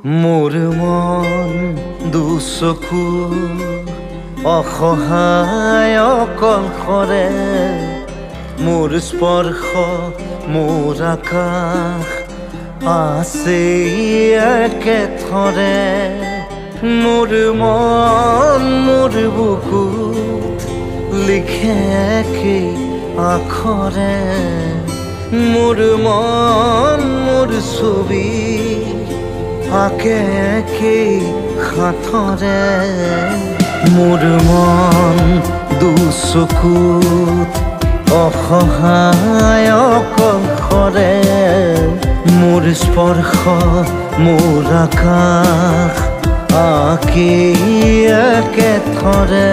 মোৰ মন দুচকু অসহায় অকলশৰে মোৰ স্পৰ্শ মোৰ আকাশ আছে একেথৰে মোৰ মন মোৰ বুকুত লিখে একে আখৰে মোৰ মন মোৰ ছবি আকে একে হাতৰে মোৰ মন দুচকুত অসহায় অকলশৰে মোৰ স্পৰ্শ মোৰ আকাশ আকে একেথৰে